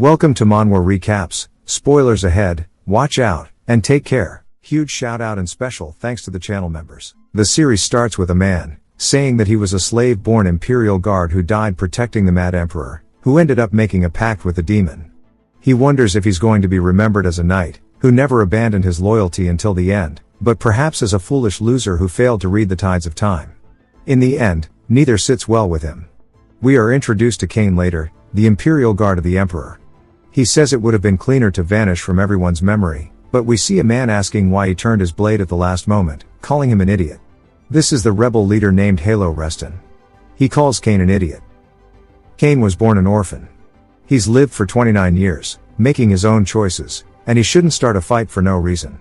Welcome to Manhwa Recaps, spoilers ahead, watch out, and take care. Huge shout out and special thanks to the channel members. The series starts with a man saying that he was a slave-born imperial guard who died protecting the mad emperor, who ended up making a pact with the demon. He wonders if he's going to be remembered as a knight who never abandoned his loyalty until the end, but perhaps as a foolish loser who failed to read the tides of time. In the end, neither sits well with him. We are introduced to Cain later, the imperial guard of the emperor. He says it would have been cleaner to vanish from everyone's memory, but we see a man asking why he turned his blade at the last moment, calling him an idiot. This is the rebel leader named Halo Reston. He calls Cain an idiot. Cain was born an orphan. He's lived for 29 years, making his own choices, and he shouldn't start a fight for no reason.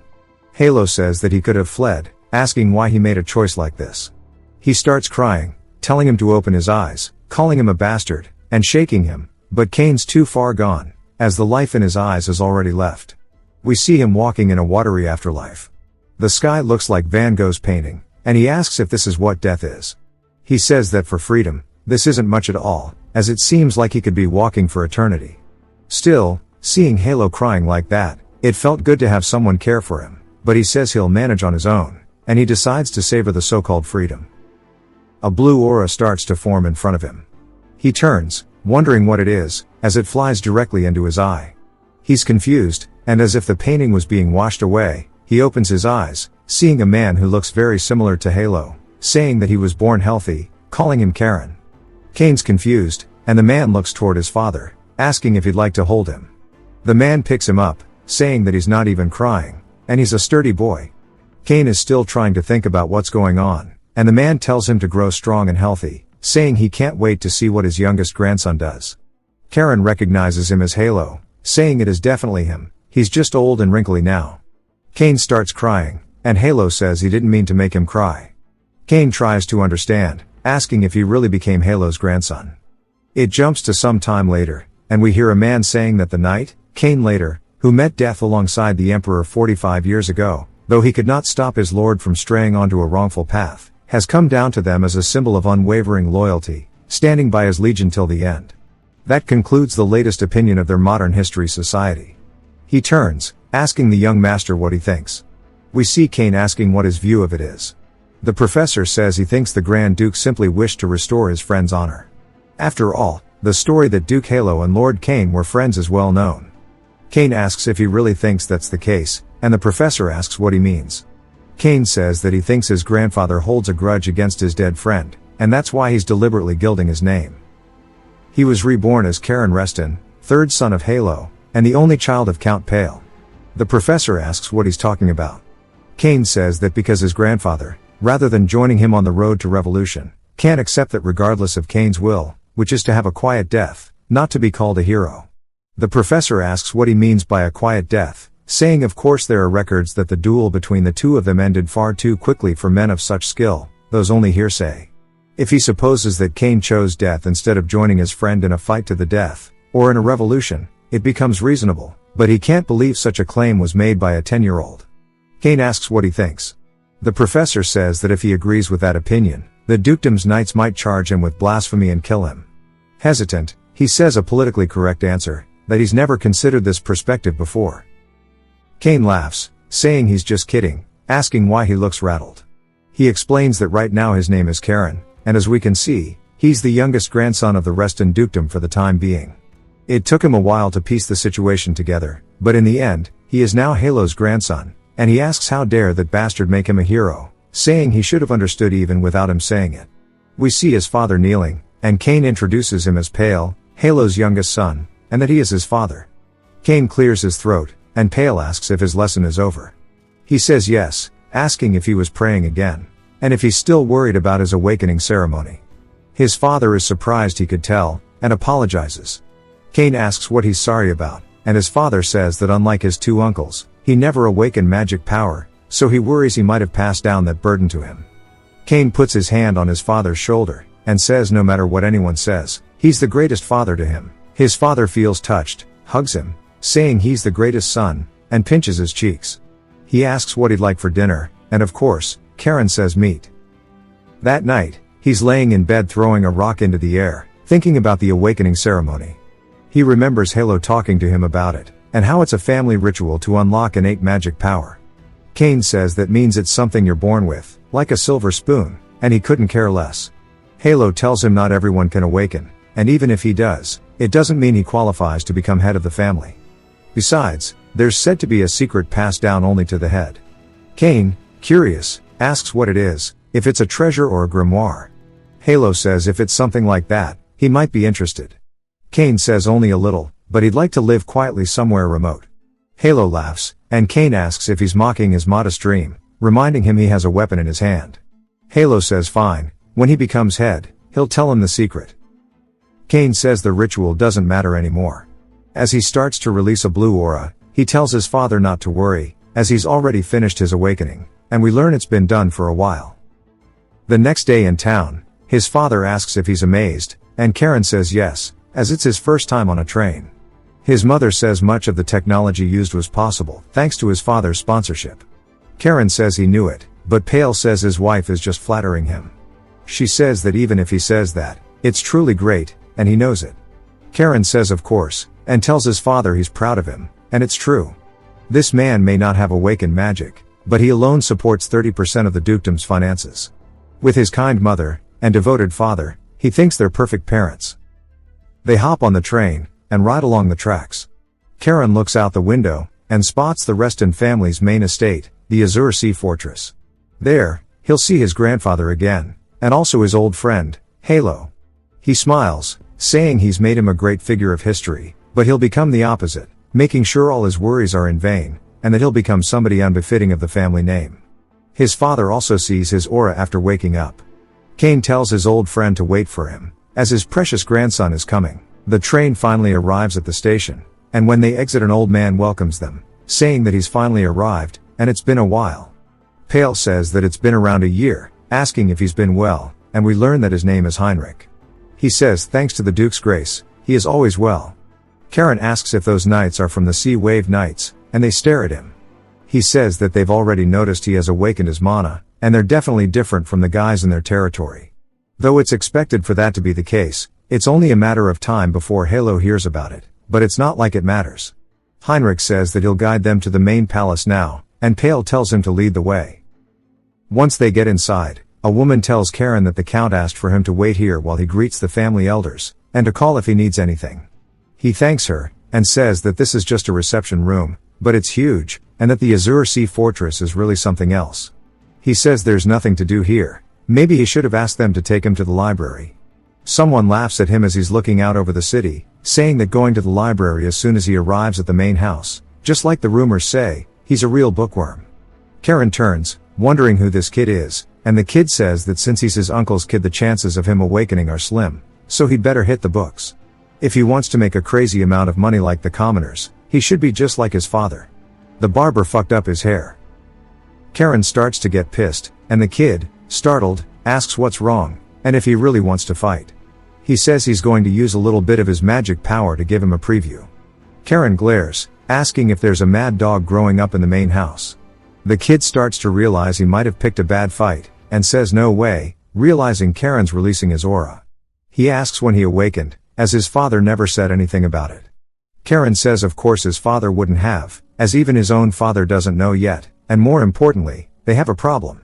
Halo says that he could have fled, asking why he made a choice like this. He starts crying, telling him to open his eyes, calling him a bastard, and shaking him, but Cain's too far gone, as the life in his eyes has already left. We see him walking in a watery afterlife. The sky looks like Van Gogh's painting, and he asks if this is what death is. He says that for freedom, this isn't much at all, as it seems like he could be walking for eternity. Still, seeing Halo crying like that, it felt good to have someone care for him, but he says he'll manage on his own, and he decides to savor the so-called freedom. A blue aura starts to form in front of him. He turns, wondering what it is, as it flies directly into his eye. He's confused, and as if the painting was being washed away, he opens his eyes, seeing a man who looks very similar to Halo, saying that he was born healthy, calling him Karen. Cain's confused, and the man looks toward his father, asking if he'd like to hold him. The man picks him up, saying that he's not even crying, and he's a sturdy boy. Cain is still trying to think about what's going on, and the man tells him to grow strong and healthy, saying he can't wait to see what his youngest grandson does. Karen recognizes him as Halo, saying it is definitely him, he's just old and wrinkly now. Cain starts crying, and Halo says he didn't mean to make him cry. Cain tries to understand, asking if he really became Halo's grandson. It jumps to some time later, and we hear a man saying that the knight, Cain later, who met death alongside the emperor 45 years ago, though he could not stop his lord from straying onto a wrongful path, has come down to them as a symbol of unwavering loyalty, standing by his legion till the end. That concludes the latest opinion of their modern history society. He turns, asking the young master what he thinks. We see Cain asking what his view of it is. The professor says he thinks the Grand Duke simply wished to restore his friend's honor. After all, the story that Duke Halo and Lord Cain were friends is well known. Cain asks if he really thinks that's the case, and the professor asks what he means. Cain says that he thinks his grandfather holds a grudge against his dead friend, and that's why he's deliberately gilding his name. He was reborn as Karen Reston, third son of Halo, and the only child of Count Pale. The professor asks what he's talking about. Cain says that because his grandfather, rather than joining him on the road to revolution, can't accept that regardless of Cain's will, which is to have a quiet death, not to be called a hero. The professor asks what he means by a quiet death, saying of course there are records that the duel between the two of them ended far too quickly for men of such skill, those only hearsay. If he supposes that Cain chose death instead of joining his friend in a fight to the death, or in a revolution, it becomes reasonable, but he can't believe such a claim was made by a 10-year-old. Cain asks what he thinks. The professor says that if he agrees with that opinion, the dukedom's knights might charge him with blasphemy and kill him. Hesitant, he says a politically correct answer, that he's never considered this perspective before. Cain laughs, saying he's just kidding, asking why he looks rattled. He explains that right now his name is Karen, and as we can see, he's the youngest grandson of the Reston dukedom for the time being. It took him a while to piece the situation together, but in the end, he is now Halo's grandson, and he asks how dare that bastard make him a hero, saying he should have understood even without him saying it. We see his father kneeling, and Cain introduces him as Pale, Halo's youngest son, and that he is his father. Cain clears his throat, and Pale asks if his lesson is over. He says yes, asking if he was praying again, and if he's still worried about his awakening ceremony. His father is surprised he could tell, and apologizes. Cain asks what he's sorry about, and his father says that unlike his two uncles, he never awakened magic power, so he worries he might have passed down that burden to him. Cain puts his hand on his father's shoulder, and says no matter what anyone says, he's the greatest father to him. His father feels touched, hugs him, saying he's the greatest son, and pinches his cheeks. He asks what he'd like for dinner, and of course, Karen says meat. That night, he's laying in bed throwing a rock into the air, thinking about the awakening ceremony. He remembers Halo talking to him about it, and how it's a family ritual to unlock innate magic power. Kane says that means it's something you're born with, like a silver spoon, and he couldn't care less. Halo tells him not everyone can awaken, and even if he does, it doesn't mean he qualifies to become head of the family. Besides, there's said to be a secret passed down only to the head. Kane, curious, asks what it is, if it's a treasure or a grimoire. Halo says if it's something like that, he might be interested. Kane says only a little, but he'd like to live quietly somewhere remote. Halo laughs, and Kane asks if he's mocking his modest dream, reminding him he has a weapon in his hand. Halo says fine, when he becomes head, he'll tell him the secret. Kane says the ritual doesn't matter anymore. As he starts to release a blue aura, he tells his father not to worry, as he's already finished his awakening, and we learn it's been done for a while. The next day in town, his father asks if he's amazed, and Karen says yes, as it's his first time on a train. His mother says much of the technology used was possible, thanks to his father's sponsorship. Karen says he knew it, but Pale says his wife is just flattering him. She says that even if he says that, it's truly great, and he knows it. Karen says of course, and tells his father he's proud of him, and it's true. This man may not have awakened magic, but he alone supports 30% of the dukedom's finances. With his kind mother, and devoted father, he thinks they're perfect parents. They hop on the train, and ride along the tracks. Karen looks out the window, and spots the Reston family's main estate, the Azure Sea Fortress. There, he'll see his grandfather again, and also his old friend, Halo. He smiles, saying he's made him a great figure of history, but he'll become the opposite, making sure all his worries are in vain, and that he'll become somebody unbefitting of the family name. His father also sees his aura after waking up. Kane tells his old friend to wait for him, as his precious grandson is coming. The train finally arrives at the station, and when they exit an old man welcomes them, saying that he's finally arrived, and it's been a while. Pale says that it's been around a year, asking if he's been well, and we learn that his name is Heinrich. He says thanks to the Duke's grace, he is always well. Karen asks if those knights are from the Sea Wave Knights, and they stare at him. He says that they've already noticed he has awakened his mana, and they're definitely different from the guys in their territory. Though it's expected for that to be the case, it's only a matter of time before Halo hears about it, but it's not like it matters. Heinrich says that he'll guide them to the main palace now, and Pale tells him to lead the way. Once they get inside, a woman tells Karen that the Count asked for him to wait here while he greets the family elders, and to call if he needs anything. He thanks her, and says that this is just a reception room, but it's huge, and that the Azure Sea Fortress is really something else. He says there's nothing to do here, maybe he should have asked them to take him to the library. Someone laughs at him as he's looking out over the city, saying that going to the library as soon as he arrives at the main house, just like the rumors say, he's a real bookworm. Karen turns, wondering who this kid is, and the kid says that since he's his uncle's kid the chances of him awakening are slim, so he'd better hit the books. If he wants to make a crazy amount of money like the commoners, he should be just like his father. The barber fucked up his hair. Karen starts to get pissed, and the kid, startled, asks what's wrong, and if he really wants to fight. He says he's going to use a little bit of his magic power to give him a preview. Karen glares, asking if there's a mad dog growing up in the main house. The kid starts to realize he might have picked a bad fight, and says no way, realizing Karen's releasing his aura. He asks when he awakened, as his father never said anything about it. Karen says of course his father wouldn't have, as even his own father doesn't know yet, and more importantly, they have a problem.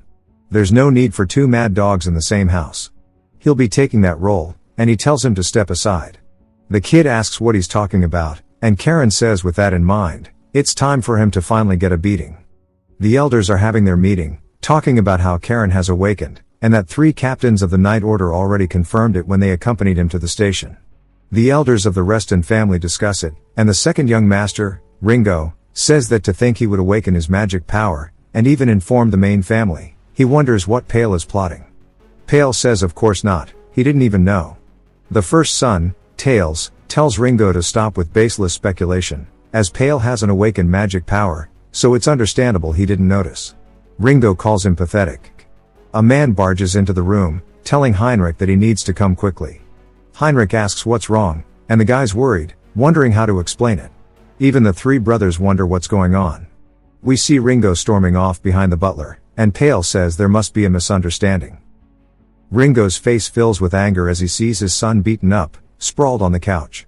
There's no need for two mad dogs in the same house. He'll be taking that role, and he tells him to step aside. The kid asks what he's talking about, and Karen says with that in mind, it's time for him to finally get a beating. The elders are having their meeting, talking about how Karen has awakened, and that 3 captains of the Night Order already confirmed it when they accompanied him to the station. The elders of the Reston family discuss it, and the second young master, Ringo, says that to think he would awaken his magic power, and even inform the main family, he wonders what Pale is plotting. Pale says of course not, he didn't even know. The first son, Tails, tells Ringo to stop with baseless speculation, as Pale has an awakened magic power, so it's understandable he didn't notice. Ringo calls him pathetic. A man barges into the room, telling Heinrich that he needs to come quickly. Heinrich asks what's wrong, and the guy's worried, wondering how to explain it. Even the 3 brothers wonder what's going on. We see Ringo storming off behind the butler, and Pale says there must be a misunderstanding. Ringo's face fills with anger as he sees his son beaten up, sprawled on the couch.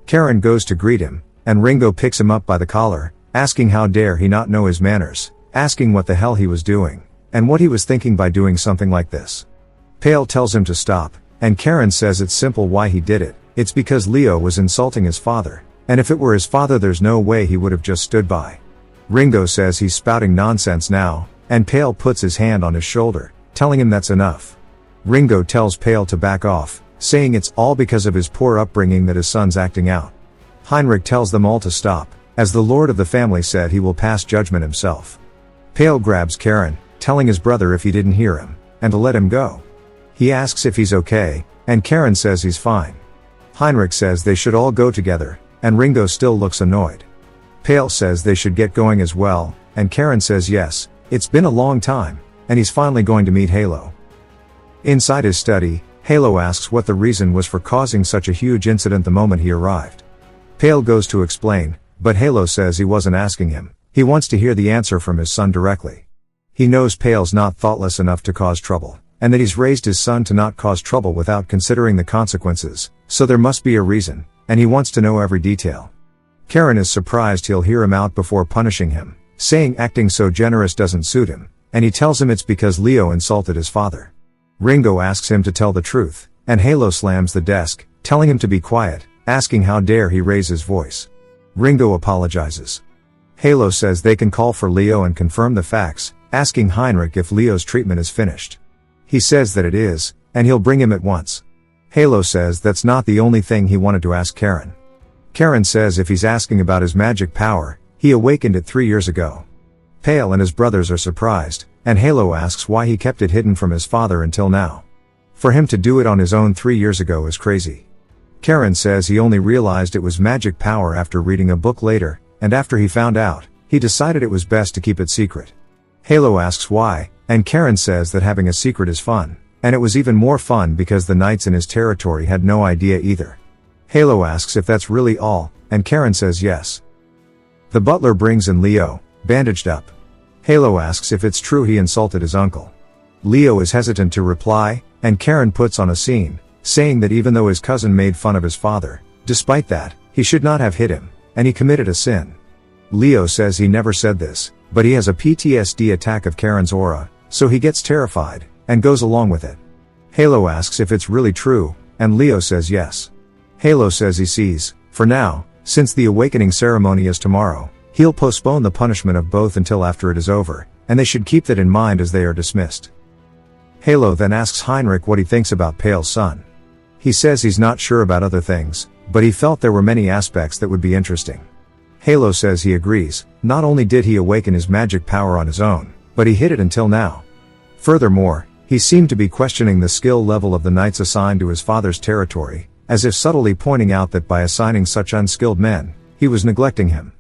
Karen goes to greet him, and Ringo picks him up by the collar, asking how dare he not know his manners, asking what the hell he was doing, and what he was thinking by doing something like this. Pale tells him to stop, and Karen says it's simple why he did it. It's because Leo was insulting his father, and if it were his father there's no way he would have just stood by. Ringo says he's spouting nonsense now, and Pale puts his hand on his shoulder, telling him that's enough. Ringo tells Pale to back off, saying it's all because of his poor upbringing that his son's acting out. Heinrich tells them all to stop, as the lord of the family said he will pass judgment himself. Pale grabs Karen, telling his brother if he didn't hear him, and to let him go. He asks if he's okay, and Karen says he's fine. Heinrich says they should all go together, and Ringo still looks annoyed. Pale says they should get going as well, and Karen says yes, it's been a long time, and he's finally going to meet Halo. Inside his study, Halo asks what the reason was for causing such a huge incident the moment he arrived. Pale goes to explain, but Halo says he wasn't asking him, he wants to hear the answer from his son directly. He knows Pale's not thoughtless enough to cause trouble, and that he's raised his son to not cause trouble without considering the consequences, so there must be a reason, and he wants to know every detail. Karen is surprised he'll hear him out before punishing him, saying acting so generous doesn't suit him, and he tells him it's because Leo insulted his father. Ringo asks him to tell the truth, and Halo slams the desk, telling him to be quiet, asking how dare he raise his voice. Ringo apologizes. Halo says they can call for Leo and confirm the facts, asking Heinrich if Leo's treatment is finished. He says that it is, and he'll bring him at once. Halo says that's not the only thing he wanted to ask Karen. Karen says if he's asking about his magic power, he awakened it 3 years ago. Pale and his brothers are surprised, and Halo asks why he kept it hidden from his father until now. For him to do it on his own 3 years ago is crazy. Karen says he only realized it was magic power after reading a book later, and after he found out, he decided it was best to keep it secret. Halo asks why, and Karen says that having a secret is fun, and it was even more fun because the knights in his territory had no idea either. Halo asks if that's really all, and Karen says yes. The butler brings in Leo, bandaged up. Halo asks if it's true he insulted his uncle. Leo is hesitant to reply, and Karen puts on a scene, saying that even though his cousin made fun of his father, despite that, he should not have hit him, and he committed a sin. Leo says he never said this, but he has a PTSD attack of Karen's aura, so he gets terrified, and goes along with it. Halo asks if it's really true, and Leo says yes. Halo says he sees, for now, since the awakening ceremony is tomorrow, he'll postpone the punishment of both until after it is over, and they should keep that in mind as they are dismissed. Halo then asks Heinrich what he thinks about Pale's son. He says he's not sure about other things, but he felt there were many aspects that would be interesting. Halo says he agrees, not only did he awaken his magic power on his own, but he hid it until now. Furthermore, he seemed to be questioning the skill level of the knights assigned to his father's territory, as if subtly pointing out that by assigning such unskilled men, he was neglecting him.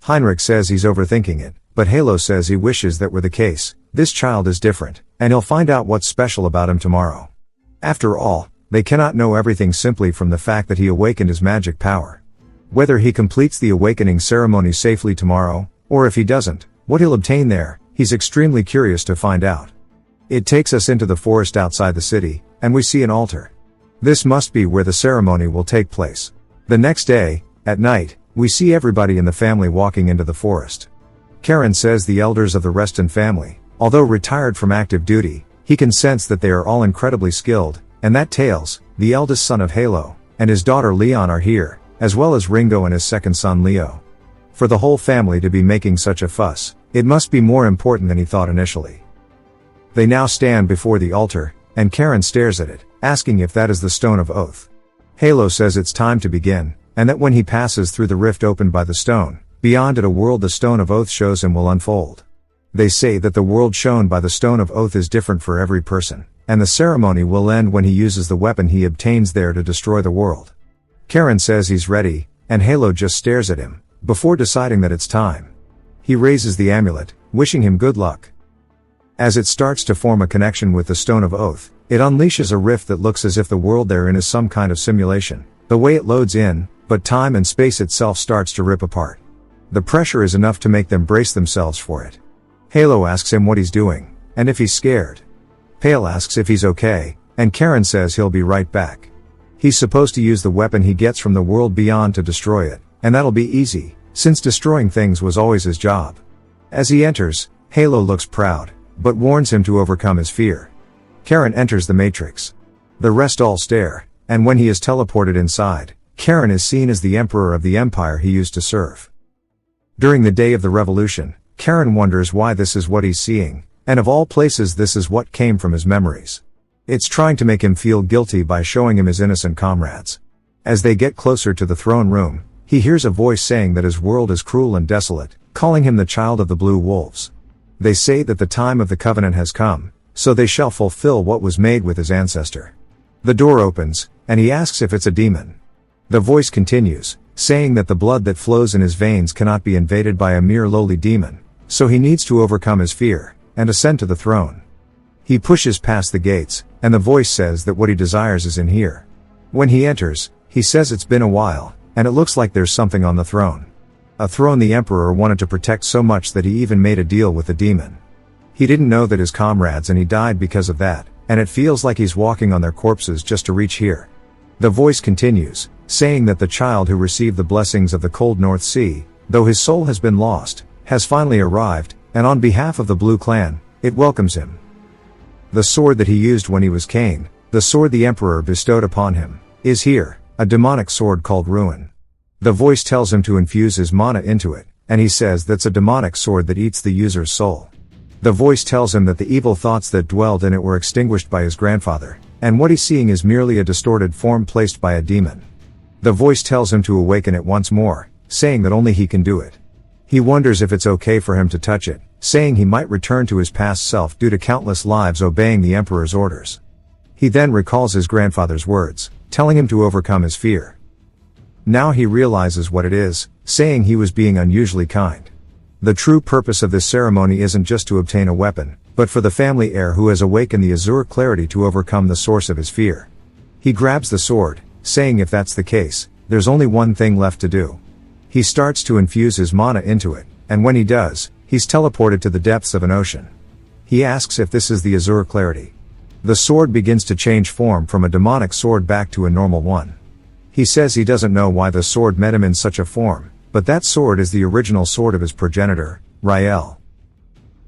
Heinrich says he's overthinking it, but Halo says he wishes that were the case. This child is different, and he'll find out what's special about him tomorrow. After all, they cannot know everything simply from the fact that he awakened his magic power. Whether he completes the awakening ceremony safely tomorrow, or if he doesn't, what he'll obtain there, he's extremely curious to find out. It takes us into the forest outside the city, and we see an altar. This must be where the ceremony will take place. The next day, at night, we see everybody in the family walking into the forest. Karen says the elders of the Reston family, although retired from active duty, he can sense that they are all incredibly skilled, and that Tails, the eldest son of Halo, and his daughter Leon are here, as well as Ringo and his second son Leo. For the whole family to be making such a fuss, it must be more important than he thought initially. They now stand before the altar, and Karen stares at it, asking if that is the Stone of Oath. Halo says it's time to begin, and that when he passes through the rift opened by the stone, beyond it a world the Stone of Oath shows him will unfold. They say that the world shown by the Stone of Oath is different for every person, and the ceremony will end when he uses the weapon he obtains there to destroy the world. Karen says he's ready, and Halo just stares at him, before deciding that it's time. He raises the amulet, wishing him good luck. As it starts to form a connection with the Stone of Oath, it unleashes a rift that looks as if the world therein is some kind of simulation, the way it loads in, but time and space itself starts to rip apart. The pressure is enough to make them brace themselves for it. Halo asks him what he's doing, and if he's scared. Pale asks if he's okay, and Karen says he'll be right back. He's supposed to use the weapon he gets from the world beyond to destroy it, and that'll be easy, since destroying things was always his job. As he enters, Halo looks proud, but warns him to overcome his fear. Karen enters the Matrix. The rest all stare, and when he is teleported inside, Karen is seen as the emperor of the empire he used to serve. During the day of the revolution, Karen wonders why this is what he's seeing, and of all places this is what came from his memories. It's trying to make him feel guilty by showing him his innocent comrades. As they get closer to the throne room, he hears a voice saying that his world is cruel and desolate, calling him the child of the blue wolves. They say that the time of the covenant has come, so they shall fulfill what was made with his ancestor. The door opens, and he asks if it's a demon. The voice continues, saying that the blood that flows in his veins cannot be invaded by a mere lowly demon, so he needs to overcome his fear, and ascend to the throne. He pushes past the gates, and the voice says that what he desires is in here. When he enters, he says it's been a while, and it looks like there's something on the throne. A throne the emperor wanted to protect so much that he even made a deal with the demon. He didn't know that his comrades and he died because of that, and it feels like he's walking on their corpses just to reach here. The voice continues, saying that the child who received the blessings of the cold North Sea, though his soul has been lost, has finally arrived, and on behalf of the Blue Clan, it welcomes him. The sword that he used when he was Kane, the sword the emperor bestowed upon him, is here, a demonic sword called Ruin. The voice tells him to infuse his mana into it, and he says that's a demonic sword that eats the user's soul. The voice tells him that the evil thoughts that dwelled in it were extinguished by his grandfather, and what he's seeing is merely a distorted form placed by a demon. The voice tells him to awaken it once more, saying that only he can do it. He wonders if it's okay for him to touch it, saying he might return to his past self due to countless lives obeying the emperor's orders. He then recalls his grandfather's words, telling him to overcome his fear. Now he realizes what it is, saying he was being unusually kind. The true purpose of this ceremony isn't just to obtain a weapon, but for the family heir who has awakened the azure clarity to overcome the source of his fear. He grabs the sword, saying if that's the case, there's only one thing left to do. He starts to infuse his mana into it, and when he does, he's teleported to the depths of an ocean. He asks if this is the azure clarity. The sword begins to change form from a demonic sword back to a normal one. He says he doesn't know why the sword met him in such a form, but that sword is the original sword of his progenitor, Rael.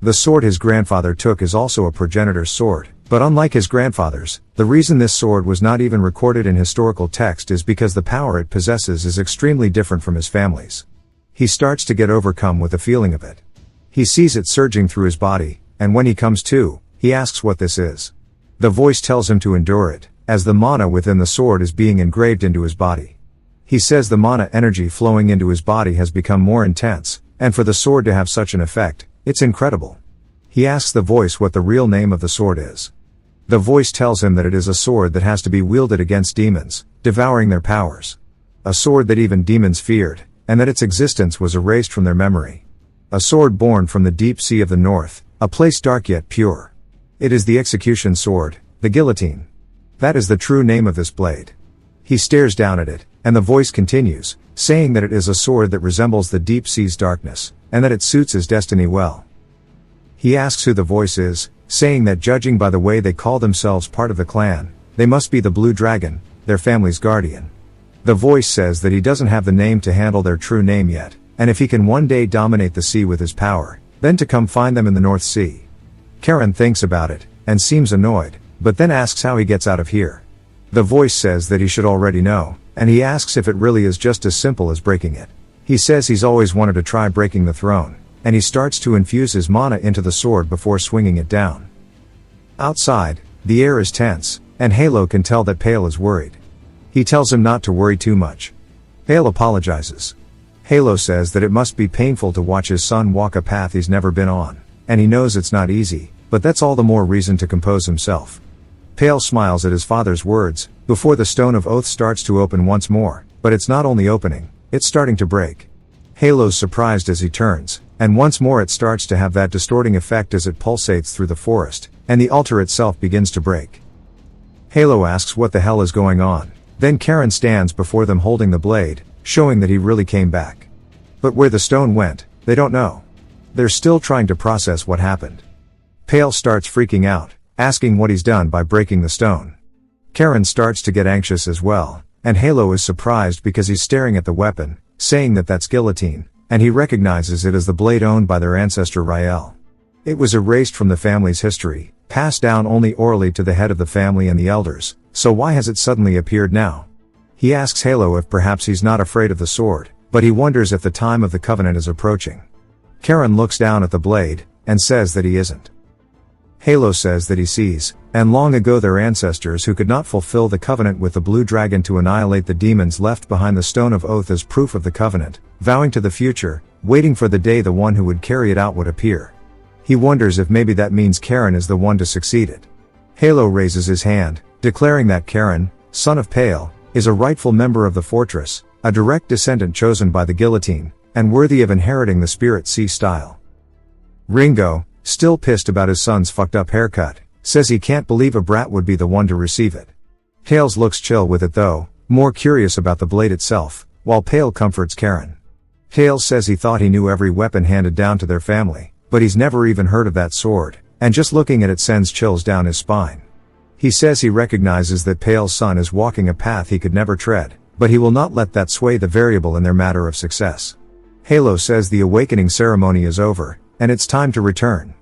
The sword his grandfather took is also a progenitor's sword, but unlike his grandfather's, the reason this sword was not even recorded in historical text is because the power it possesses is extremely different from his family's. He starts to get overcome with the feeling of it. He sees it surging through his body, and when he comes to, he asks what this is. The voice tells him to endure it, as the mana within the sword is being engraved into his body. He says the mana energy flowing into his body has become more intense, and for the sword to have such an effect, it's incredible. He asks the voice what the real name of the sword is. The voice tells him that it is a sword that has to be wielded against demons, devouring their powers. A sword that even demons feared, and that its existence was erased from their memory. A sword born from the deep sea of the north, a place dark yet pure. It is the execution sword, the guillotine. That is the true name of this blade. He stares down at it, and the voice continues, saying that it is a sword that resembles the deep sea's darkness, and that it suits his destiny well. He asks who the voice is, saying that judging by the way they call themselves part of the clan, they must be the Blue Dragon, their family's guardian. The voice says that he doesn't have the name to handle their true name yet, and if he can one day dominate the sea with his power, then to come find them in the North Sea. Karen thinks about it, and seems annoyed, but then asks how he gets out of here. The voice says that he should already know, and he asks if it really is just as simple as breaking it. He says he's always wanted to try breaking the throne, and he starts to infuse his mana into the sword before swinging it down. Outside, the air is tense, and Halo can tell that Pale is worried. He tells him not to worry too much. Pale apologizes. Halo says that it must be painful to watch his son walk a path he's never been on, and he knows it's not easy, but that's all the more reason to compose himself. Pale smiles at his father's words, before the Stone of Oath starts to open once more, but it's not only opening, it's starting to break. Halo's surprised as he turns, and once more it starts to have that distorting effect as it pulsates through the forest, and the altar itself begins to break. Halo asks what the hell is going on, then Karen stands before them holding the blade, showing that he really came back. But where the stone went, they don't know. They're still trying to process what happened. Pale starts freaking out, asking what he's done by breaking the stone. Karen starts to get anxious as well, and Halo is surprised because he's staring at the weapon, saying that that's guillotine, and he recognizes it as the blade owned by their ancestor Rael. It was erased from the family's history, passed down only orally to the head of the family and the elders, so why has it suddenly appeared now? He asks Halo if perhaps he's not afraid of the sword, but he wonders if the time of the covenant is approaching. Karen looks down at the blade, and says that he isn't. Halo says that he sees, and long ago their ancestors who could not fulfill the covenant with the blue dragon to annihilate the demons left behind the stone of oath as proof of the covenant, vowing to the future, waiting for the day the one who would carry it out would appear. He wonders if maybe that means Karen is the one to succeed it. Halo raises his hand, declaring that Karen, son of Pale, is a rightful member of the fortress, a direct descendant chosen by the guillotine, and worthy of inheriting the Spirit Sea style. Ringo, still pissed about his son's fucked up haircut, says he can't believe a brat would be the one to receive it. Tails looks chill with it though, more curious about the blade itself, while Pale comforts Karen. Tails says he thought he knew every weapon handed down to their family, but he's never even heard of that sword, and just looking at it sends chills down his spine. He says he recognizes that Pale's son is walking a path he could never tread, but he will not let that sway the variable in their matter of success. Halo says the awakening ceremony is over, and it's time to return.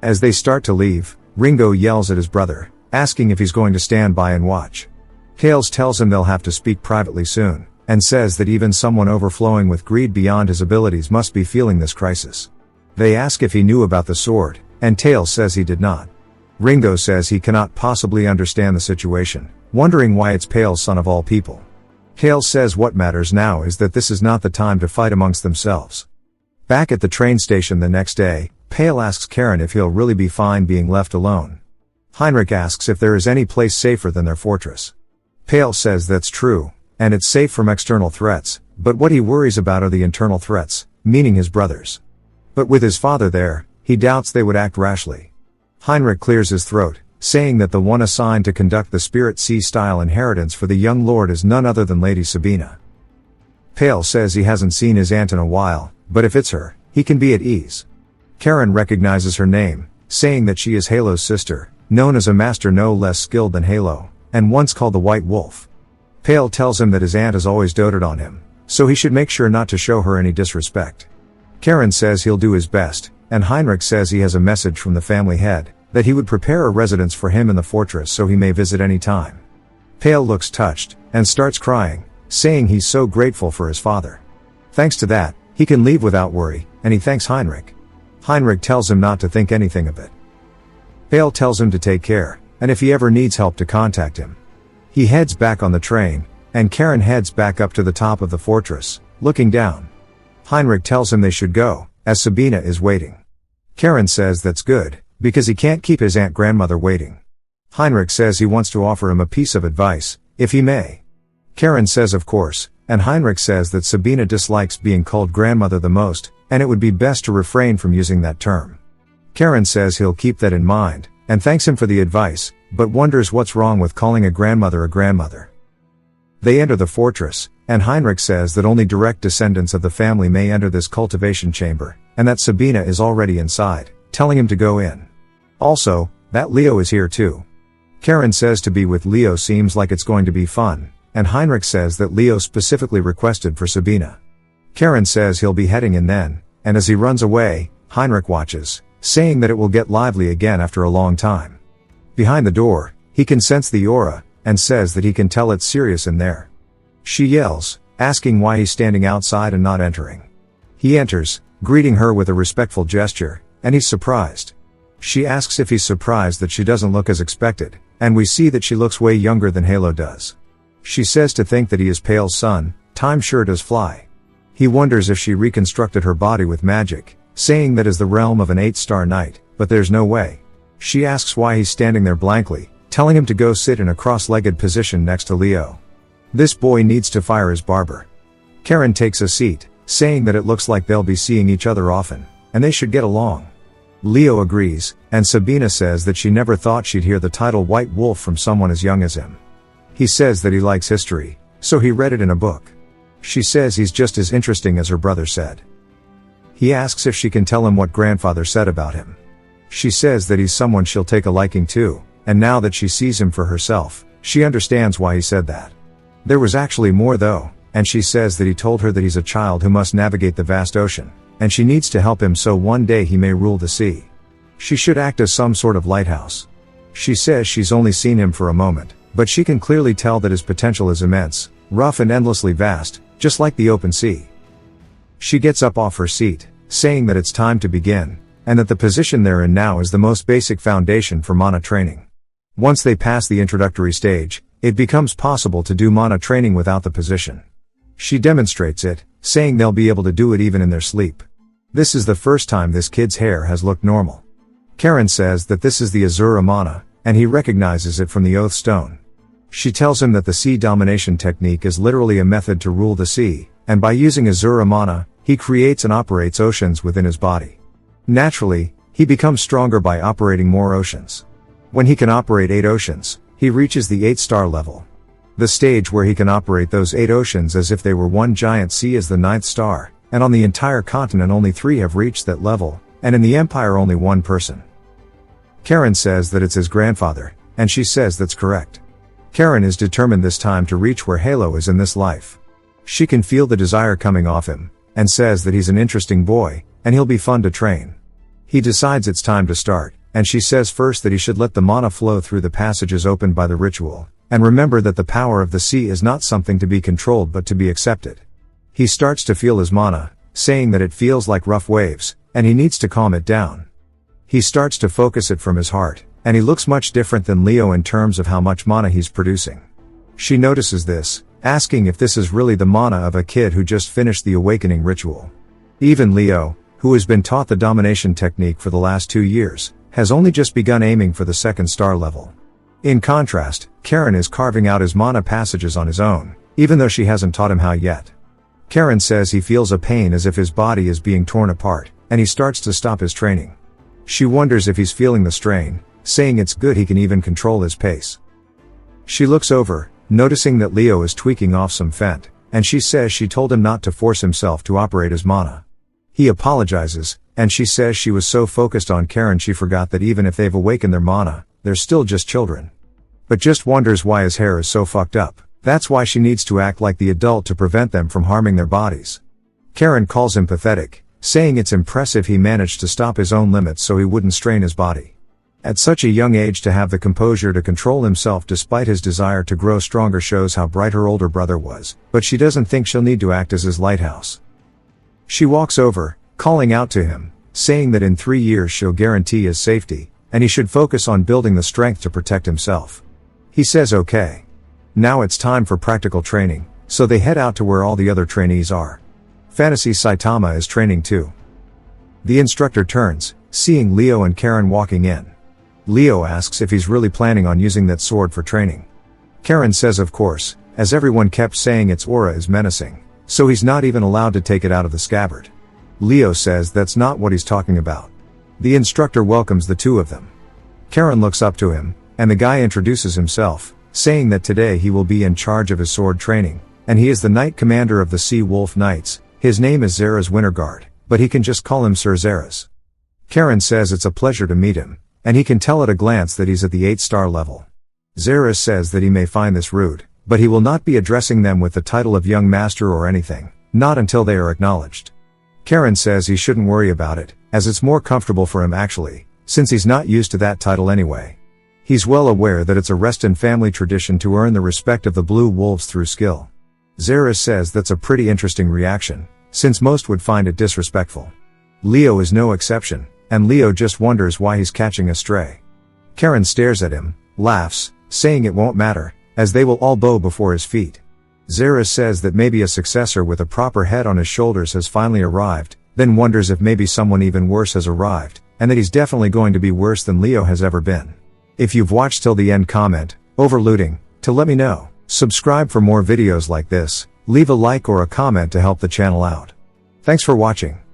As they start to leave, Ringo yells at his brother, asking if he's going to stand by and watch. Tails tells him they'll have to speak privately soon, and says that even someone overflowing with greed beyond his abilities must be feeling this crisis. They ask if he knew about the sword, and Tails says he did not. Ringo says he cannot possibly understand the situation, wondering why it's Pale's son of all people. Tails says what matters now is that this is not the time to fight amongst themselves. Back at the train station the next day, Pale asks Karen if he'll really be fine being left alone. Heinrich asks if there is any place safer than their fortress. Pale says that's true, and it's safe from external threats, but what he worries about are the internal threats, meaning his brothers. But with his father there, he doubts they would act rashly. Heinrich clears his throat, saying that the one assigned to conduct the Spirit Sea style inheritance for the young lord is none other than Lady Sabina. Pale says he hasn't seen his aunt in a while, but if it's her, he can be at ease. Karen recognizes her name, saying that she is Halo's sister, known as a master no less skilled than Halo, and once called the White Wolf. Pale tells him that his aunt has always doted on him, so he should make sure not to show her any disrespect. Karen says he'll do his best, and Heinrich says he has a message from the family head, that he would prepare a residence for him in the fortress so he may visit any time. Pale looks touched, and starts crying, saying he's so grateful for his father. Thanks to that, he can leave without worry, and he thanks Heinrich. Heinrich tells him not to think anything of it. Pale tells him to take care, and if he ever needs help to contact him. He heads back on the train, and Karen heads back up to the top of the fortress, looking down. Heinrich tells him they should go, as Sabina is waiting. Karen says that's good, because he can't keep his aunt-grandmother waiting. Heinrich says he wants to offer him a piece of advice, if he may. Karen says of course, and Heinrich says that Sabina dislikes being called grandmother the most, and it would be best to refrain from using that term. Karen says he'll keep that in mind, and thanks him for the advice, but wonders what's wrong with calling a grandmother a grandmother. They enter the fortress, and Heinrich says that only direct descendants of the family may enter this cultivation chamber, and that Sabina is already inside, telling him to go in. Also, that Leo is here too. Karen says to be with Leo seems like it's going to be fun, and Heinrich says that Leo specifically requested for Sabina. Karen says he'll be heading in then, and as he runs away, Heinrich watches, saying that it will get lively again after a long time. Behind the door, he can sense the aura, and says that he can tell it's serious in there. She yells, asking why he's standing outside and not entering. He enters, greeting her with a respectful gesture, and he's surprised. She asks if he's surprised that she doesn't look as expected, and we see that she looks way younger than Halo does. She says to think that he is Pale's son, time sure does fly. He wonders if she reconstructed her body with magic, saying that is the realm of an 8-star knight, but there's no way. She asks why he's standing there blankly, telling him to go sit in a cross-legged position next to Leo. This boy needs to fire his barber. Karen takes a seat, saying that it looks like they'll be seeing each other often, and they should get along. Leo agrees, and Sabina says that she never thought she'd hear the title White Wolf from someone as young as him. He says that he likes history, so he read it in a book. She says he's just as interesting as her brother said. He asks if she can tell him what grandfather said about him. She says that he's someone she'll take a liking to, and now that she sees him for herself, She understands why he said that. There was actually more though, and she says that he told her that he's a child who must navigate the vast ocean, and she needs to help him so one day he may rule the sea. She should act as some sort of lighthouse. She says she's only seen him for a moment, but she can clearly tell that his potential is immense, rough and endlessly vast, just like the open sea. She gets up off her seat, saying that it's time to begin, and that the position they're in now is the most basic foundation for mana training. Once they pass the introductory stage, it becomes possible to do mana training without the position. She demonstrates it, saying they'll be able to do it even in their sleep. This is the first time this kid's hair has looked normal. Karen says that this is the Azura mana, and he recognizes it from the Oath Stone. She tells him that the sea domination technique is literally a method to rule the sea, and by using Azura mana, he creates and operates oceans within his body. Naturally, he becomes stronger by operating more oceans. When he can operate 8 oceans, he reaches the 8-star level. The stage where he can operate those 8 oceans as if they were one giant sea is the 9th star, and on the entire continent only 3 have reached that level, and in the empire only 1 person. Karen says that it's his grandfather, and she says that's correct. Karen is determined this time to reach where Halo is in this life. She can feel the desire coming off him, and says that he's an interesting boy, and he'll be fun to train. He decides it's time to start, and she says first that he should let the mana flow through the passages opened by the ritual, and remember that the power of the sea is not something to be controlled but to be accepted. He starts to feel his mana, saying that it feels like rough waves, and he needs to calm it down. He starts to focus it from his heart, and he looks much different than Leo in terms of how much mana he's producing. She notices this, asking if this is really the mana of a kid who just finished the awakening ritual. Even Leo, who has been taught the domination technique for the last 2 years, has only just begun aiming for the 2nd star level. In contrast, Karen is carving out his mana passages on his own, even though she hasn't taught him how yet. Karen says he feels a pain as if his body is being torn apart, and he starts to stop his training. She wonders if he's feeling the strain, saying it's good he can even control his pace. She looks over, noticing that Leo is tweaking off some fent, and she says she told him not to force himself to operate his mana. He apologizes, and she says she was so focused on Karen she forgot that even if they've awakened their mana, they're still just children. But just wonders why his hair is so fucked up. That's why she needs to act like the adult to prevent them from harming their bodies. Karen calls him pathetic, saying it's impressive he managed to stop his own limits so he wouldn't strain his body. At such a young age to have the composure to control himself despite his desire to grow stronger shows how bright her older brother was, but she doesn't think she'll need to act as his lighthouse. She walks over, calling out to him, saying that in 3 years she'll guarantee his safety, and he should focus on building the strength to protect himself. He says okay. Now it's time for practical training, so they head out to where all the other trainees are. Fantasy Saitama is training too. The instructor turns, seeing Leo and Karen walking in. Leo asks if he's really planning on using that sword for training. Karen says of course, as everyone kept saying its aura is menacing, so he's not even allowed to take it out of the scabbard. Leo says that's not what he's talking about. The instructor welcomes the two of them. Karen looks up to him, and the guy introduces himself, saying that today he will be in charge of his sword training, and he is the Knight Commander of the Sea Wolf Knights. His name is Zeras Winterguard, but he can just call him Sir Zeras. Karen says it's a pleasure to meet him, and he can tell at a glance that he's at the 8-star level. Zeras says that he may find this rude, but he will not be addressing them with the title of young master or anything, not until they are acknowledged. Karen says he shouldn't worry about it, as it's more comfortable for him actually, since he's not used to that title anyway. He's well aware that it's a Reston family tradition to earn the respect of the Blue Wolves through skill. Zeras says that's a pretty interesting reaction, since most would find it disrespectful. Leo is no exception, and Leo just wonders why he's catching a stray. Karen stares at him, laughs, saying it won't matter, as they will all bow before his feet. Zeras says that maybe a successor with a proper head on his shoulders has finally arrived, then wonders if maybe someone even worse has arrived, and that he's definitely going to be worse than Leo has ever been. If you've watched till the end, comment, overlooting, to let me know. Subscribe for more videos like this, leave a like or a comment to help the channel out. Thanks for watching.